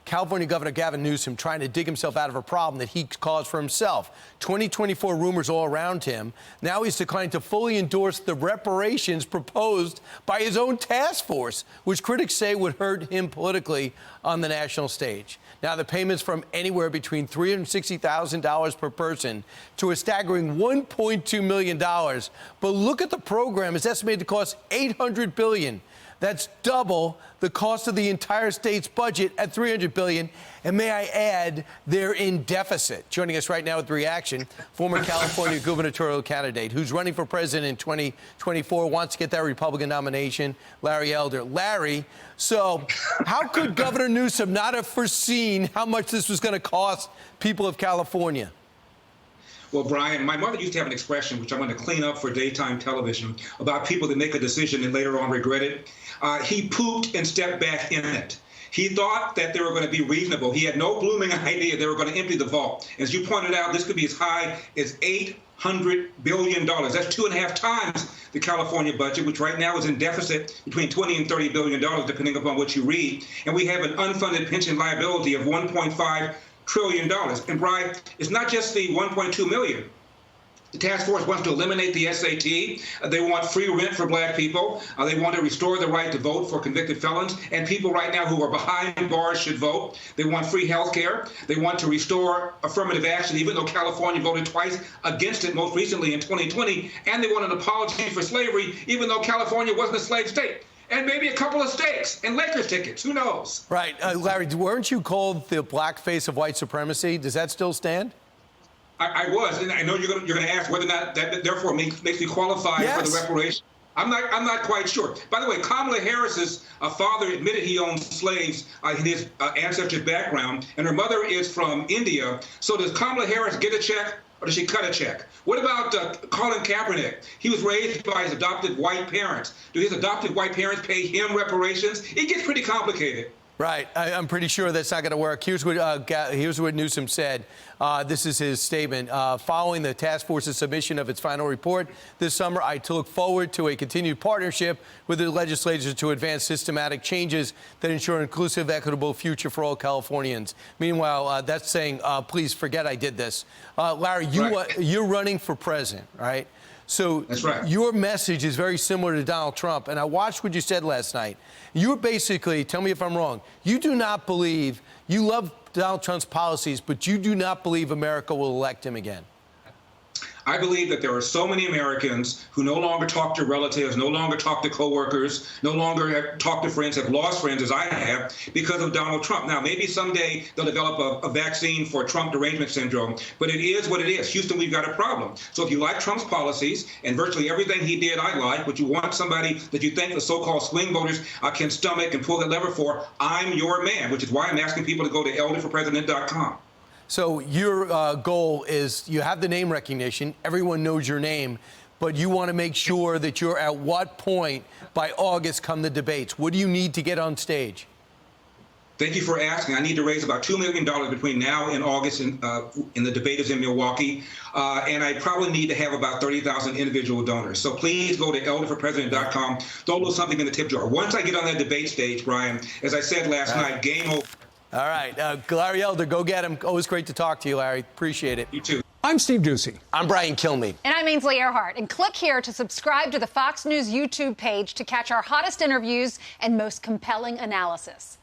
California Governor Gavin Newsom trying to dig himself out of a problem that he caused for himself. 2024 rumors all around him. Now he's declining to fully endorse the reparations proposed by his own task force, which critics say would hurt him politically on the national stage. Now, the payments from anywhere between $360,000 per person to a staggering $1.2 million. But look at the program. It's estimated to cost $800 billion. That's double the cost of the entire state's budget at $300 billion. And may I add, they're in deficit. Joining us right now with reaction, former California gubernatorial candidate who's running for president in 2024, wants to get that Republican nomination, Larry Elder. Larry, so how could Governor Newsom not have foreseen how much this was going to cost people of California? Well, Brian, my mother used to have an expression, which I'm going to clean up for daytime television, about people that make a decision and later on regret it. He pooped and stepped back in it. He thought that they were going to be reasonable. He had no blooming idea they were going to empty the vault. As you pointed out, this could be as high as $800 billion. That's 2.5 times the California budget, which right now is in deficit between $20 and $30 billion, depending upon what you read. And we have an unfunded pension liability of $1.5 trillion. And Brian, it's not just the 1.2 million. The task force wants to eliminate the SAT. They want free rent for black people. They want to restore the right to vote for convicted felons. And people right now who are behind bars should vote. They want free health care. They want to restore affirmative action, even though California voted twice against it, most recently in 2020. And they want an apology for slavery, even though California wasn't a slave state. And maybe a couple of steaks and Lakers tickets. Who knows? Right. Larry, weren't you called the black face of white supremacy? Does that still stand? I was, and I know you're going to ask whether or not that therefore makes me qualified for the reparation. I'm not quite sure. By the way, Kamala Harris's father admitted he owned slaves in his ancestors' background, and her mother is from India. So does Kamala Harris get a check, or does she cut a check? What about Colin Kaepernick? He was raised by his adopted white parents. Do his adopted white parents pay him reparations? It gets pretty complicated. Right. I'm pretty sure that's not going to work. Here's what Newsom said. This is his statement. Following the task force's submission of its final report this summer, I look forward to a continued partnership with the legislature to advance systematic changes that ensure an inclusive, equitable future for all Californians. Meanwhile, that's saying, please forget I did this. Larry, you're running for president, right? So that's right. Your message is very similar to Donald Trump. And I watched what you said last night. You were basically, tell me if I'm wrong, you do not believe, you love Donald Trump's policies, but you do not believe America will elect him again. I believe that there are so many Americans who no longer talk to relatives, no longer talk to coworkers, no longer talk to friends, have lost friends, as I have, because of Donald Trump. Now, maybe someday they'll develop a vaccine for Trump derangement syndrome, but it is what it is. Houston, we've got a problem. So if you like Trump's policies, and virtually everything he did I like, but you want somebody that you think the so-called swing voters can stomach and pull that lever for, I'm your man, which is why I'm asking people to go to elderforpresident.com. So your goal is you have the name recognition. Everyone knows your name, but you want to make sure that you're at what point by August come the debates? What do you need to get on stage? Thank you for asking. I need to raise about $2 million between now and August in the debate is in Milwaukee. And I probably need to have about 30,000 individual donors. So please go to elderforpresident.com. Throw a little something in the tip jar. Once I get on that debate stage, Brian, as I said last night, game over. All right. Larry Elder, go get him. Always great to talk to you, Larry. Appreciate it. You too. I'm Steve Ducey. I'm Brian Kilmeade. And I'm Ainsley Earhart. And click here to subscribe to the Fox News YouTube page to catch our hottest interviews and most compelling analysis.